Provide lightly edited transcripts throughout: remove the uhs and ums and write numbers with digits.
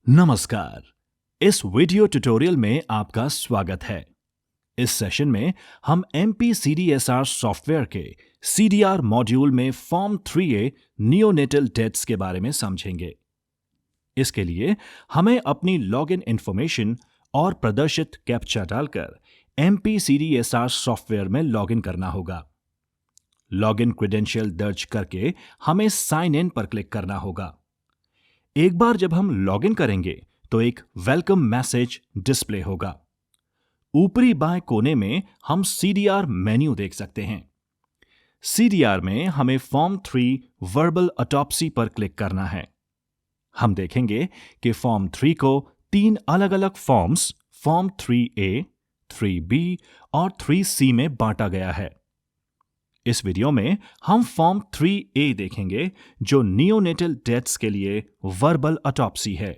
नमस्कार। इस video tutorial में आपका स्वागत है। इस सेशन में हम MPCDSR सॉफ्टवेयर के CDR मॉड्यूल में फॉर्म 3A नियोनेटल डेथ्स के बारे में समझेंगे। इसके लिए हमें अपनी लॉगिन इंफॉर्मेशन और प्रदर्शित कैप्चा डालकर MPCDSR सॉफ्टवेयर में लॉगिन करना होगा। लॉगिन क्रेडेंशियल दर्ज करके हमें साइन इन पर क्लिक करना होगा। एक बार जब हम लॉगिन करेंगे तो एक वेलकम मैसेज डिस्प्ले होगा। ऊपरी बाएं कोने में हम CDR मेन्यू देख सकते हैं। CDR में हमें फॉर्म 3 वर्बल ऑटोप्सी पर क्लिक करना है। हम देखेंगे कि फॉर्म 3 को 3 अलग अलग फॉर्म्स फॉर्म 3A, 3B और 3C में बांटा गया है। इस वीडियो में हम फॉर्म 3A देखेंगे जो नियोनेटल डेथ्स के लिए वर्बल ऑटोप्सी है।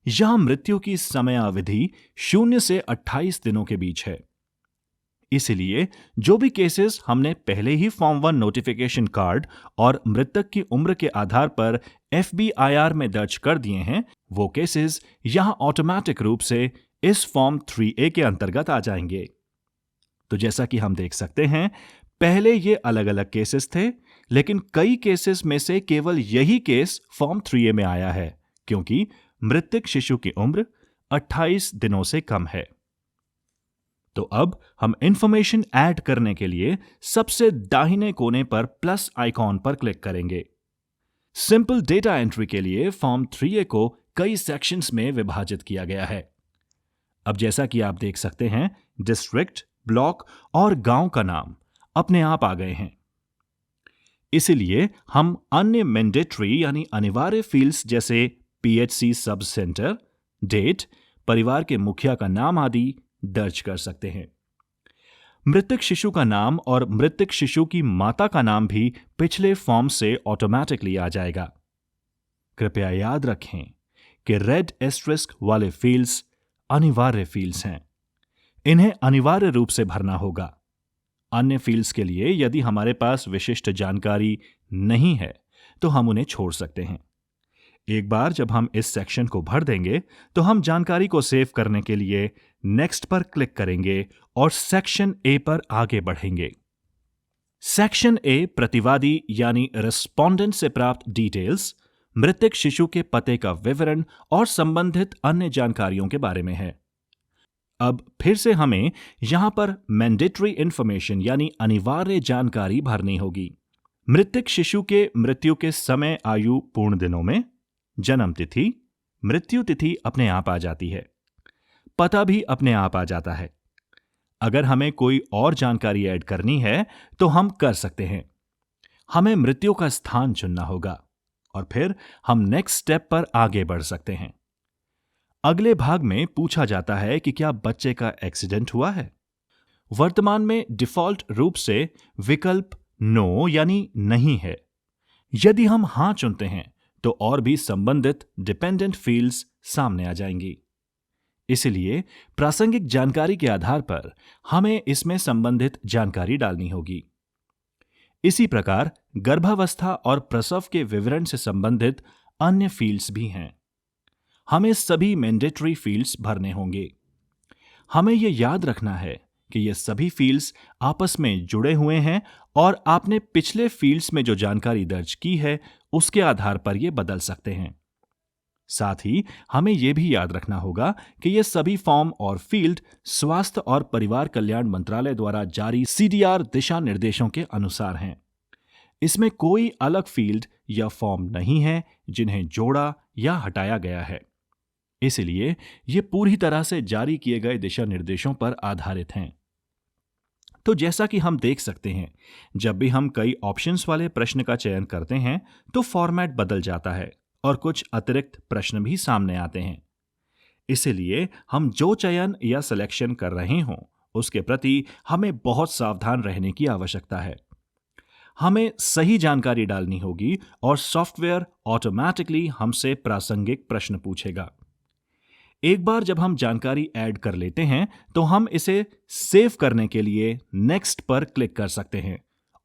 यहां मृत्यु की समयावधि 0 से 28 दिनों के बीच है। इसलिए जो भी केसेस हमने पहले ही फॉर्म 1 नोटिफिकेशन कार्ड और मृतक की उम्र के आधार पर FBIR में दर्ज कर दिए हैं, वो केसेस यहां ऑटोमेटिक रूप से इस फॉर्म 3A के अंतर्गत आ जाएंगे। तो जैसा कि हम देख सकते हैं, पहले ये अलग अलग केसेस थे, लेकिन कई केसेस में से केवल यही केस फॉर्म 3A में आया है क्योंकि मृतक शिशु की उम्र 28 दिनों से कम है। तो अब हम इंफॉर्मेशन ऐड करने के लिए सबसे दाहिने कोने पर प्लस आइकॉन पर क्लिक करेंगे। सिंपल डेटा एंट्री के लिए फॉर्म 3A को कई सेक्शंस में विभाजित किया गया है। अब जैसा कि आप देख सकते हैं, डिस्ट्रिक्ट, ब्लॉक और गांव का नाम अपने आप आ गए हैं। इसलिए हम अन्य मैंडेटरी यानी अनिवार्य फील्ड्स जैसे PHC सब सेंटर, डेट, परिवार के मुखिया का नाम आदि दर्ज कर सकते हैं। मृतक शिशु का नाम और मृतक शिशु की माता का नाम भी पिछले फॉर्म से ऑटोमेटिकली आ जाएगा। कृपया याद रखें कि रेड एस्टेरिस्क वाले फील्ड्स अनिवार्य फील्ड्स हैं। इन्हें अनिवार्य रूप से भरना होगा। अन्य फील्ड्स के लिए यदि हमारे पास विशिष्ट जानकारी नहीं है तो हम उन्हें छोड़ सकते हैं। एक बार जब हम इस सेक्शन को भर देंगे तो हम जानकारी को सेव करने के लिए नेक्स्ट पर क्लिक करेंगे और सेक्शन A पर आगे बढ़ेंगे। सेक्शन A प्रतिवादी यानी रेस्पोंडेंट से प्राप्त डिटेल्स, मृतक शिशु के पते का विवरण और संबंधित अन्य जानकारियों के बारे में है। अब फिर से हमें यहां पर मैंडेटरी इंफॉर्मेशन यानी अनिवार्य जानकारी भरनी होगी। मृतक शिशु के मृत्यु के समय, आयु, पूर्ण दिनों में, जन्म तिथि, मृत्यु तिथि अपने आप आ जाती है। पता भी अपने आप आ जाता है। अगर हमें कोई और जानकारी ऐड करनी है तो हम कर सकते हैं। हमें मृत्यु का स्थान चुनना होगा और फिर हम नेक्स्ट स्टेप पर आगे बढ़ सकते हैं। अगले भाग में पूछा जाता है कि क्या बच्चे का एक्सीडेंट हुआ है। वर्तमान में डिफॉल्ट रूप से विकल्प नो यानी नहीं है। यदि हम हां चुनते हैं तो और भी संबंधित डिपेंडेंट फील्ड्स सामने आ जाएंगी। इसलिए प्रासंगिक जानकारी के आधार पर हमें इसमें संबंधित जानकारी डालनी होगी। इसी प्रकार गर्भावस्था और प्रसव के विवरण से संबंधित अन्य फील्ड्स भी हैं। हमें सभी मैंडेटरी फील्ड्स भरने होंगे। हमें यह याद रखना है कि ये सभी फील्ड्स आपस में जुड़े हुए हैं और आपने पिछले फील्ड्स में जो जानकारी दर्ज की है उसके आधार पर ये बदल सकते हैं। साथ ही हमें यह भी याद रखना होगा कि ये सभी फॉर्म और फील्ड स्वास्थ्य और परिवार कल्याण मंत्रालय द्वारा जारी CDR दिशा निर्देशों के अनुसार हैं। इसमें कोई अलग फील्ड या फॉर्म नहीं है जिन्हें जोड़ा या हटाया गया है। इसलिए ये पूरी तरह से जारी किए गए दिशा निर्देशों पर आधारित हैं। तो जैसा कि हम देख सकते हैं, जब भी हम कई ऑप्शंस वाले प्रश्न का चयन करते हैं तो फॉर्मेट बदल जाता है और कुछ अतिरिक्त प्रश्न भी सामने आते हैं। इसलिए हम जो चयन या सिलेक्शन कर रहे हों उसके प्रति हमें बहुत सावधान रहने की आवश्यकता है। हमें सही जानकारी डालनी होगी और सॉफ्टवेयर ऑटोमेटिकली हमसे प्रासंगिक प्रश्न पूछेगा। एक बार जब हम जानकारी ऐड कर लेते हैं तो हम इसे सेव करने के लिए नेक्स्ट पर क्लिक कर सकते हैं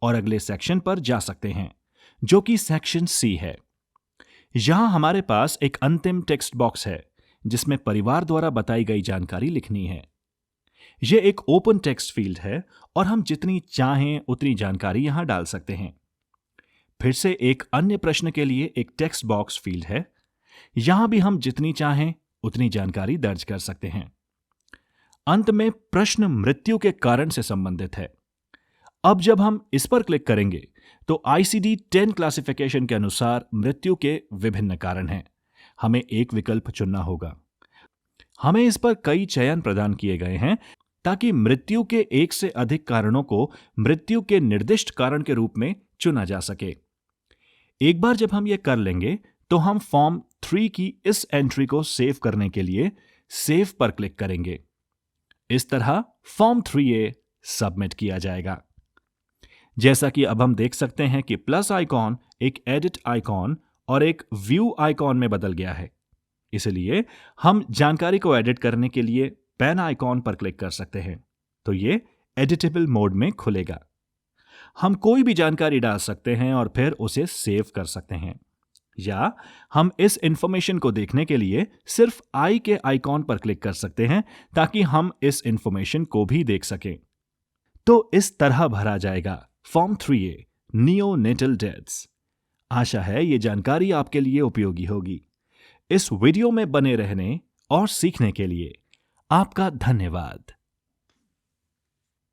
और अगले सेक्शन पर जा सकते हैं जो कि सेक्शन C है। यहां हमारे पास एक अंतिम टेक्स्ट बॉक्स है जिसमें परिवार द्वारा बताई गई जानकारी लिखनी है। यह एक ओपन टेक्स्ट फील्ड है और हम जितनी चाहें उतनी जानकारी यहां डाल सकते हैं। फिर से एक अन्य प्रश्न के लिए एक टेक्स्ट बॉक्स फील्ड है। यहां भी हम जितनी चाहें उतनी जानकारी दर्ज कर सकते हैं। अंत में प्रश्न मृत्यु के कारण से संबंधित है। अब जब हम इस पर क्लिक करेंगे तो ICD-10 क्लासिफिकेशन के अनुसार मृत्यु के विभिन्न कारण हैं। हमें एक विकल्प चुनना होगा। हमें इस पर कई चयन प्रदान किए गए हैं ताकि मृत्यु के एक से अधिक कारणों को मृत्यु के निर्दिष्ट कारण के रूप में चुना जा सके। एक बार जब हम यह कर लेंगे तो हम फॉर्म 3 की इस एंट्री को सेव करने के लिए सेव पर क्लिक करेंगे। इस तरह फॉर्म 3A सबमिट किया जाएगा। जैसा कि अब हम देख सकते हैं कि प्लस आइकॉन एक एडिट आइकॉन और एक व्यू आइकॉन में बदल गया है। इसलिए हम जानकारी को एडिट करने के लिए पेन आइकॉन पर क्लिक कर सकते हैं तो ये एडिटेबल मोड में खुलेगा। हम कोई भी जानकारी डाल सकते हैं और फिर उसे सेव कर सकते हैं, या हम इस इंफॉर्मेशन को देखने के लिए सिर्फ आई के आइकॉन पर क्लिक कर सकते हैं ताकि हम इस इंफॉर्मेशन को भी देख सकें। तो इस तरह भरा जाएगा फॉर्म 3A नियोनेटल डेथ्स। आशा है ये जानकारी आपके लिए उपयोगी होगी। इस वीडियो में बने रहने और सीखने के लिए आपका धन्यवाद।